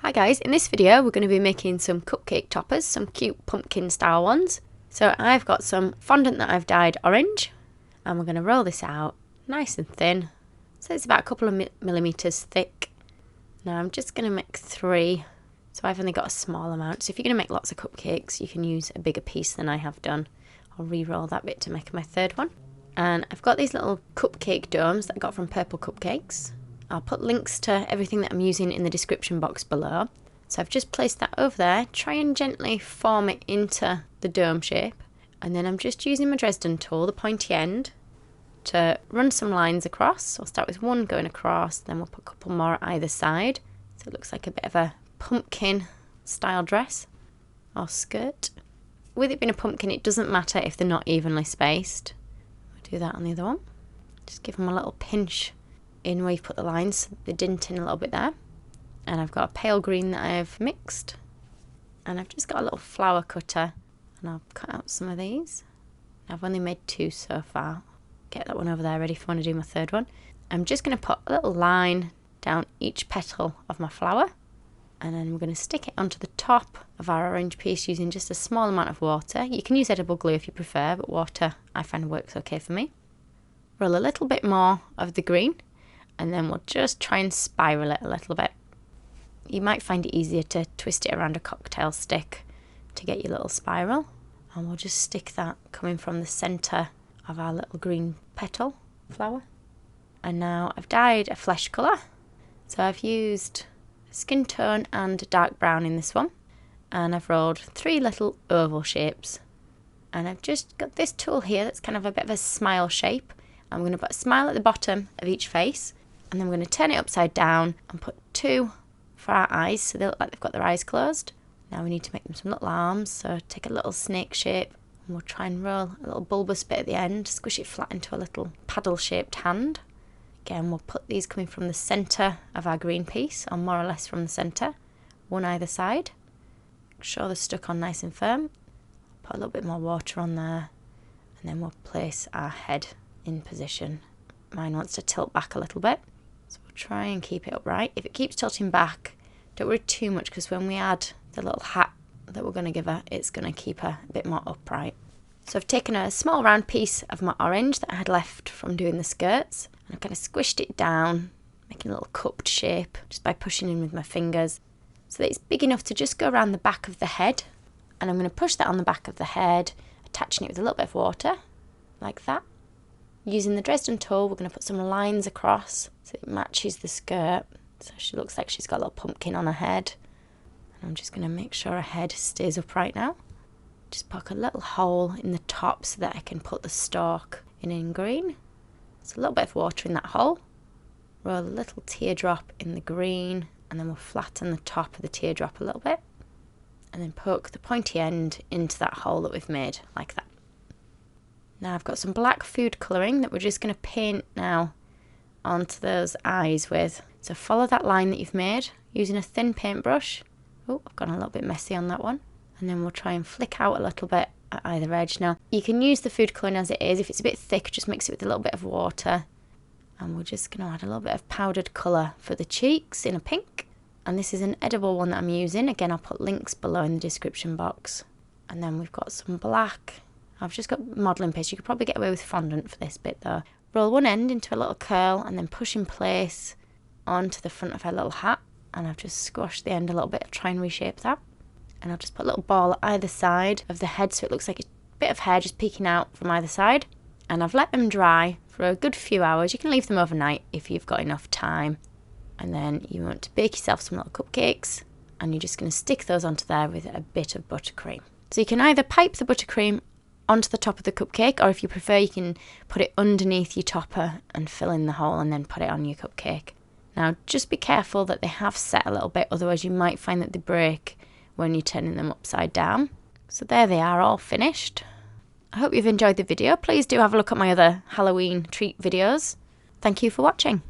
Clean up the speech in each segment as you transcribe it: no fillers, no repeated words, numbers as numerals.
Hi guys, in this video we're going to be making some cupcake toppers, some cute pumpkin style ones. So I've got some fondant that I've dyed orange and we're going to roll this out nice and thin. So it's about a couple of millimeters thick. Now I'm just going to make 3, so I've only got a small amount. So if you're going to make lots of cupcakes you can use a bigger piece than I have done. I'll re-roll that bit to make my 3rd one. And I've got these little cupcake domes that I got from Purple Cupcakes. I'll put links to everything that I'm using in the description box below. So I've just placed that over there, try and gently form it into the dome shape. And then I'm just using my Dresden tool, the pointy end, to run some lines across. I'll start with one going across, then we'll put a couple more at either side. So it looks like a bit of a pumpkin style dress or skirt. With it being a pumpkin, it doesn't matter if they're not evenly spaced. We'll do that on the other one. Just give them a little pinch in where you've put the lines, so they dint in a little bit there. And I've got a pale green that I've mixed, and I've just got a little flower cutter and I'll cut out some of these. I've only made 2 so far. Get that one over there ready if I want to do my 3rd one. I'm just going to put a little line down each petal of my flower, and then we're going to stick it onto the top of our orange piece using just a small amount of water. You can use edible glue if you prefer, but water I find works okay for me. Roll a little bit more of the green, and then we'll just try and spiral it a little bit. You might find it easier to twist it around a cocktail stick to get your little spiral. And we'll just stick that coming from the centre of our little green petal flower. And now I've dyed a flesh colour. So I've used skin tone and dark brown in this one. And I've rolled 3 little oval shapes. And I've just got this tool here that's kind of a bit of a smile shape. I'm going to put a smile at the bottom of each face. And then we're going to turn it upside down and put 2 for our eyes, so they look like they've got their eyes closed. Now we need to make them some little arms, so take a little snake shape and we'll try and roll a little bulbous bit at the end, squish it flat into a little paddle shaped hand. Again, we'll put these coming from the centre of our green piece, or more or less from the centre, one either side. Make sure they're stuck on nice and firm. Put a little bit more water on there, and then we'll place our head in position. Mine wants to tilt back a little bit, so we'll try and keep it upright. If it keeps tilting back, don't worry too much, because when we add the little hat that we're going to give her, it's going to keep her a bit more upright. So I've taken a small round piece of my orange that I had left from doing the skirts, and I've kind of squished it down, making a little cupped shape just by pushing in with my fingers, so that it's big enough to just go around the back of the head. And I'm going to push that on the back of the head, attaching it with a little bit of water, like that. Using the Dresden tool, we're going to put some lines across so it matches the skirt. So she looks like she's got a little pumpkin on her head. And I'm just going to make sure her head stays upright now. Just poke a little hole in the top so that I can put the stalk in green. So a little bit of water in that hole. Roll a little teardrop in the green, and then we'll flatten the top of the teardrop a little bit. And then poke the pointy end into that hole that we've made, like that. Now I've got some black food colouring that we're just going to paint now onto those eyes with. So follow that line that you've made using a thin paintbrush. Oh, I've gone a little bit messy on that one. And then we'll try and flick out a little bit at either edge. Now you can use the food colouring as it is. If it's a bit thick, just mix it with a little bit of water. And we're just going to add a little bit of powdered colour for the cheeks in a pink. And this is an edible one that I'm using. Again, I'll put links below in the description box. And then we've got some black. I've just got modelling paste. You could probably get away with fondant for this bit though. Roll one end into a little curl and then push in place onto the front of her little hat. And I've just squashed the end a little bit to try and reshape that. And I'll just put a little ball at either side of the head so it looks like a bit of hair just peeking out from either side. And I've let them dry for a good few hours. You can leave them overnight if you've got enough time. And then you want to bake yourself some little cupcakes, and you're just going to stick those onto there with a bit of buttercream. So you can either pipe the buttercream onto the top of the cupcake, or if you prefer you can put it underneath your topper and fill in the hole and then put it on your cupcake. Now just be careful that they have set a little bit, otherwise you might find that they break when you're turning them upside down. So there they are, all finished. I hope you've enjoyed the video. Please do have a look at my other Halloween treat videos. Thank you for watching.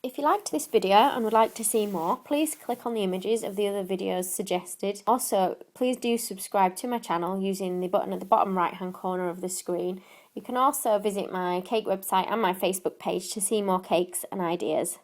If you liked this video and would like to see more, please click on the images of the other videos suggested. Also, please do subscribe to my channel using the button at the bottom right hand corner of the screen. You can also visit my cake website and my Facebook page to see more cakes and ideas.